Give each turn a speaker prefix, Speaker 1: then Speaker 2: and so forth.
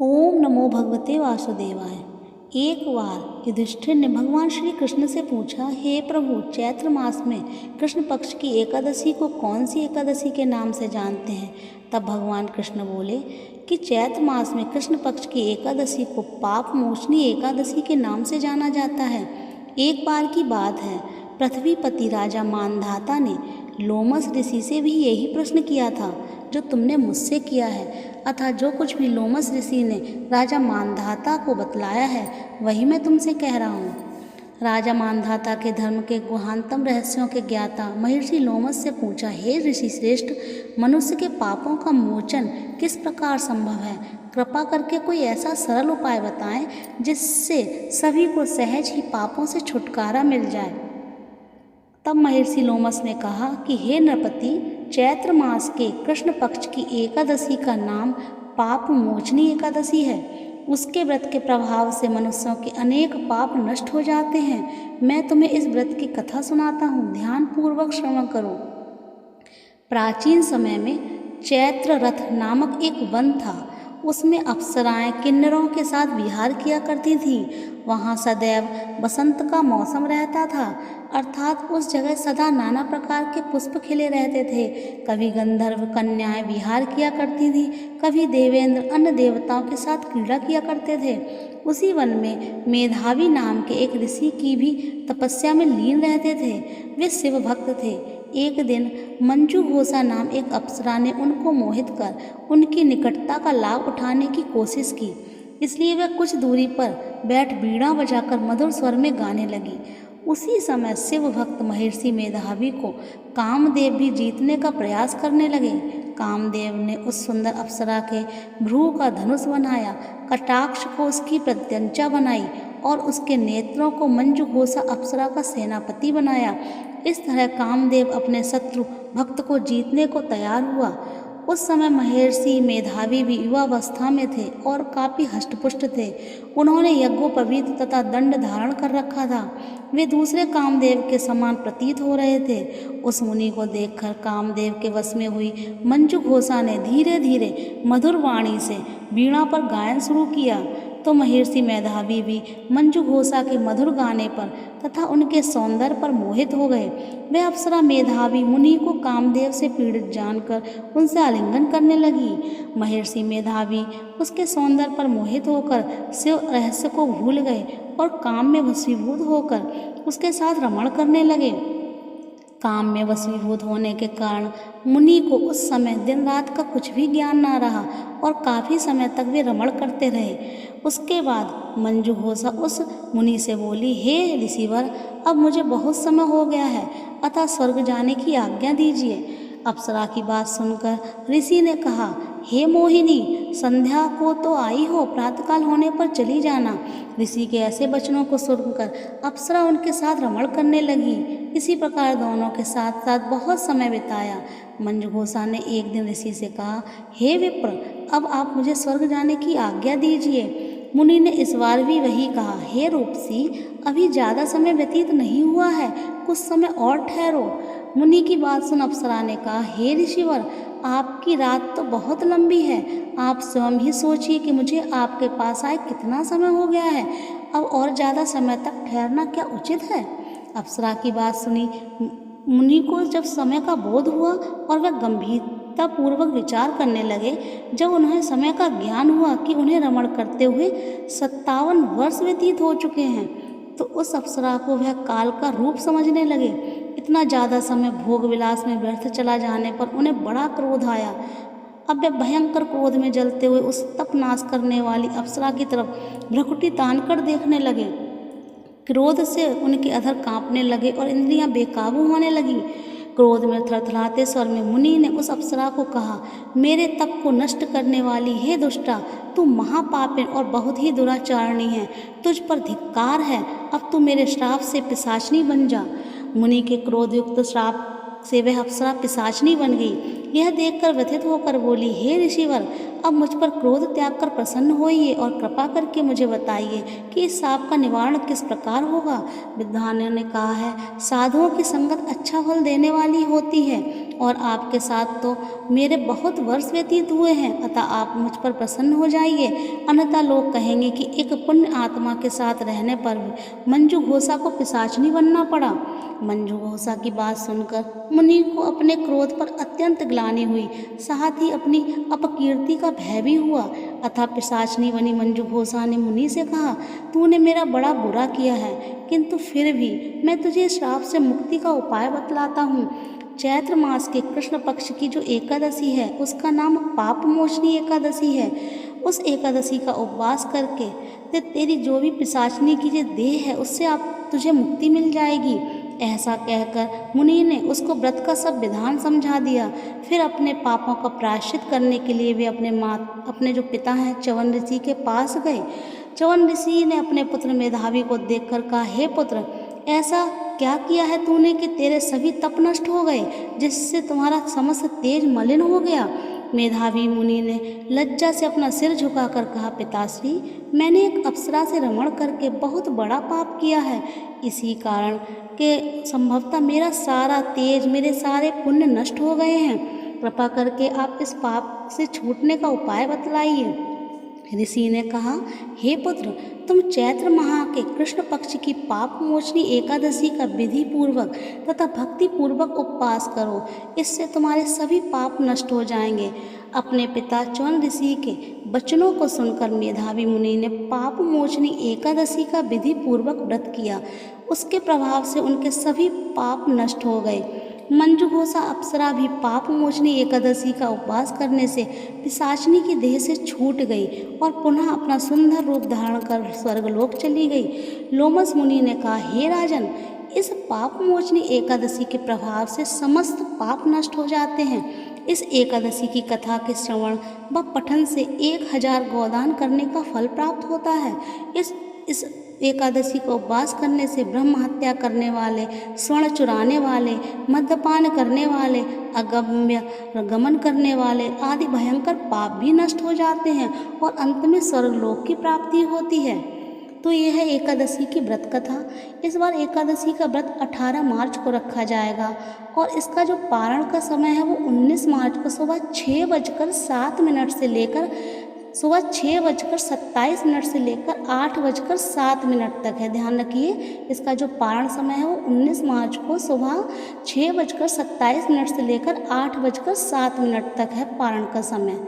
Speaker 1: ओम नमो भगवते वासुदेवाय। एक बार युधिष्ठिर ने भगवान श्री कृष्ण से पूछा, हे प्रभु, चैत्र मास में कृष्ण पक्ष की एकादशी को कौन सी एकादशी के नाम से जानते हैं? तब भगवान कृष्ण बोले कि चैत्र मास में कृष्ण पक्ष की एकादशी को पाप मोचनी एकादशी के नाम से जाना जाता है। एक बार की बात है, पृथ्वीपति राजा मानधाता ने लोमस ऋषि से भी यही प्रश्न किया था जो तुमने मुझसे किया है। अतः जो कुछ भी लोमस ऋषि ने राजा मानधाता को बतलाया है वही मैं तुमसे कह रहा हूँ। राजा मानधाता के धर्म के गुहांतम रहस्यों के ज्ञाता महर्षि लोमस से पूछा, हे ऋषि श्रेष्ठ, मनुष्य के पापों का मोचन किस प्रकार संभव है? कृपा करके कोई ऐसा सरल उपाय बताएं जिससे सभी को सहज ही पापों से छुटकारा मिल जाए। तब महर्षि लोमस ने कहा कि हे नरपति, चैत्र मास के कृष्ण पक्ष की एकादशी का नाम पाप मोचनी एकादशी है। उसके व्रत के प्रभाव से मनुष्यों के अनेक पाप नष्ट हो जाते हैं। मैं तुम्हें इस व्रत की कथा सुनाता हूँ, ध्यान पूर्वक श्रवण करो। प्राचीन समय में चैत्र रथ नामक एक वन था। उसमें अप्सराएं किन्नरों के साथ विहार किया करती थीं। वहाँ सदैव बसंत का मौसम रहता था, अर्थात उस जगह सदा नाना प्रकार के पुष्प खिले रहते थे। कभी गंधर्व कन्याएं विहार किया करती थीं, कभी देवेंद्र अन्य देवताओं के साथ क्रीड़ा किया करते थे। उसी वन में मेधावी नाम के एक ऋषि की भी तपस्या में लीन रहते थे। वे शिव भक्त थे। एक दिन मंजू घोषा नाम एक अप्सरा ने उनको मोहित कर उनकी निकटता का लाभ उठाने की कोशिश की। इसलिए वह कुछ दूरी पर बैठ बीड़ा बजाकर मधुर स्वर में गाने लगी। उसी समय शिव भक्त महर्षि मेधावी को कामदेव भी जीतने का प्रयास करने लगे। कामदेव ने उस सुंदर अप्सरा के भ्रू का धनुष बनाया, कटाक्ष को उसकी प्रत्यंचा बनाई और उसके नेत्रों को मंजू घोषा अप्सरा का सेनापति बनाया। इस तरह कामदेव अपने शत्रु भक्त को जीतने को तैयार हुआ। उस समय महर्षि मेधावी भी युवावस्था में थे और काफ़ी हष्टपुष्ट थे। उन्होंने यज्ञोपवीत तथा दंड धारण कर रखा था। वे दूसरे कामदेव के समान प्रतीत हो रहे थे। उस मुनि को देखकर कामदेव के वश में हुई मंजू घोषा ने धीरे धीरे मधुर वाणी से वीणा पर गायन शुरू किया। तो महर्षि मेधावी भी मंजू घोषा के मधुर गाने पर तथा उनके सौंदर्य पर मोहित हो गए। वह अप्सरा मेधावी मुनि को कामदेव से पीड़ित जानकर उनसे आलिंगन करने लगी। महर्षि मेधावी उसके सौंदर्य पर मोहित होकर शिव रहस्य को भूल गए और काम में वशीभूत होकर उसके साथ रमण करने लगे। काम में वशीभूत होने के कारण मुनि को उस समय दिन रात का कुछ भी ज्ञान ना रहा और काफ़ी समय तक वे रमण करते रहे। उसके बाद मंजू घोषा उस मुनि से बोली, हे ऋषिवर, अब मुझे बहुत समय हो गया है, अतः स्वर्ग जाने की आज्ञा दीजिए। अप्सरा की बात सुनकर ऋषि ने कहा, हे मोहिनी, संध्या को तो आई हो, प्रातःकाल होने पर चली जाना। ऋषि के ऐसे वचनों को सुनकर अप्सरा उनके साथ रमण करने लगी। इसी प्रकार दोनों के साथ साथ बहुत समय बिताया। मंजू घोषा ने एक दिन ऋषि से कहा, हे विप्र, अब आप मुझे स्वर्ग जाने की आज्ञा दीजिए। मुनि ने इस बार भी वही कहा, हे रूपसी, अभी ज़्यादा समय व्यतीत नहीं हुआ है, कुछ समय और ठहरो। मुनि की बात सुन अप्सरा ने कहा, हे ऋषिवर, आपकी रात तो बहुत लंबी है, आप स्वयं ही सोचिए कि मुझे आपके पास आए कितना समय हो गया है, अब और ज़्यादा समय तक ठहरना क्या उचित है? अप्सरा की बात सुनी मुनि को जब समय का बोध हुआ और वह गंभीरतापूर्वक विचार करने लगे। जब उन्हें समय का ज्ञान हुआ कि उन्हें रमण करते हुए 57 वर्ष व्यतीत हो चुके हैं, तो उस अप्सरा को वह काल का रूप समझने लगे। इतना ज़्यादा समय भोग विलास में व्यर्थ चला जाने पर उन्हें बड़ा क्रोध आया। अब वे भयंकर क्रोध में जलते हुए उस तप नाश करने वाली अप्सरा की तरफ भ्रुकुटी तान कर देखने लगे। क्रोध से उनके अधर कांपने लगे और इंद्रियां बेकाबू होने लगीं। क्रोध में थरथराते स्वर में मुनि ने उस अप्सरा को कहा, मेरे तप को नष्ट करने वाली हे दुष्टा, तू महापापिन और बहुत ही दुराचारणी है, तुझ पर धिक्कार है, अब तू मेरे श्राप से पिशाचनी बन जा। मुनि के क्रोधयुक्त श्राप से वह अप्सरा पिशाचनी बन गई। यह देखकर व्यथित होकर बोली, हे ऋषिवर, अब मुझ पर क्रोध त्याग कर प्रसन्न होइए और कृपा करके मुझे बताइए कि इस शाप का निवारण किस प्रकार होगा। विद्वानों ने कहा है, साधुओं की संगत अच्छा फल देने वाली होती है और आपके साथ तो मेरे बहुत वर्ष व्यतीत हुए हैं, अतः आप मुझ पर प्रसन्न हो जाइए, अन्यथा लोग कहेंगे कि एक पुण्य आत्मा के साथ रहने पर भी मंजू घोषा को पिशाचनी बनना पड़ा। मंजू घोषा की बात सुनकर मुनि को अपने क्रोध पर अत्यंत ग्लानि हुई, साथ ही अपनी अपकीर्ति का भय भी हुआ। अतः पिशाचनी बनी मंजू घोषा ने मुनि से कहा, तूने मेरा बड़ा बुरा किया है, किंतु फिर भी मैं तुझे श्राप से मुक्ति का उपाय बतलाता हूँ। चैत्र मास के कृष्ण पक्ष की जो एकादशी है उसका नाम पाप मोचनी एकादशी है। उस एकादशी का उपवास करके तेरी जो भी पिशाचनी की जो देह है उससे आप तुझे मुक्ति मिल जाएगी। ऐसा कहकर मुनि ने उसको व्रत का सब विधान समझा दिया। फिर अपने पापों का प्रायश्चित करने के लिए वे अपने जो पिता हैं च्यवन ऋषि के पास गए। च्यवन ऋषि ने अपने पुत्र मेधावी को देखकर कहा, हे पुत्र, ऐसा क्या किया है तूने कि तेरे सभी तप नष्ट हो गए, जिससे तुम्हारा समस्त तेज मलिन हो गया। मेधावी मुनि ने लज्जा से अपना सिर झुकाकर कहा, पिताश्री, मैंने एक अप्सरा से रमण करके बहुत बड़ा पाप किया है। इसी कारण के संभवतः मेरा सारा तेज, मेरे सारे पुण्य नष्ट हो गए हैं। कृपा करके आप इस पाप से छूटने का उपाय बतलाइए। ऋषि ने कहा, हे पुत्र, तुम चैत्र माह के कृष्ण पक्ष की पाप मोचनी एकादशी का विधि पूर्वक तथा भक्ति पूर्वक उपवास करो, इससे तुम्हारे सभी पाप नष्ट हो जाएंगे। अपने पिता च्यवन ऋषि के वचनों को सुनकर मेधावी मुनि ने पाप मोचनी एकादशी का विधि पूर्वक व्रत किया। उसके प्रभाव से उनके सभी पाप नष्ट हो गए। मंजू घोषा अप्सरा भी पाप मोचनी एकादशी का उपवास करने से पिशाचनी की देह से छूट गई और पुनः अपना सुंदर रूप धारण कर स्वर्गलोक चली गई। लोमस मुनि ने कहा, हे राजन, इस पाप मोचनी एकादशी के प्रभाव से समस्त पाप नष्ट हो जाते हैं। इस एकादशी की कथा के श्रवण व पठन से 1000 गोदान करने का फल प्राप्त होता है। इस एकादशी को उपवास करने से ब्रह्म हत्या करने वाले, स्वर्ण चुराने वाले, मद्यपान करने वाले, अगम्य गमन करने वाले आदि भयंकर पाप भी नष्ट हो जाते हैं और अंत में स्वर्गलोक की प्राप्ति होती है। तो यह है एकादशी की व्रत कथा। इस बार एकादशी का व्रत 18 मार्च को रखा जाएगा और इसका जो पारण का समय है वो 19 मार्च को सुबह 6:07 से लेकर सुबह 6:27 से लेकर 8:07 तक है। ध्यान रखिए, इसका जो पारण समय है वो 19 मार्च को सुबह 6:27 से लेकर 8:07 तक है पारण का समय।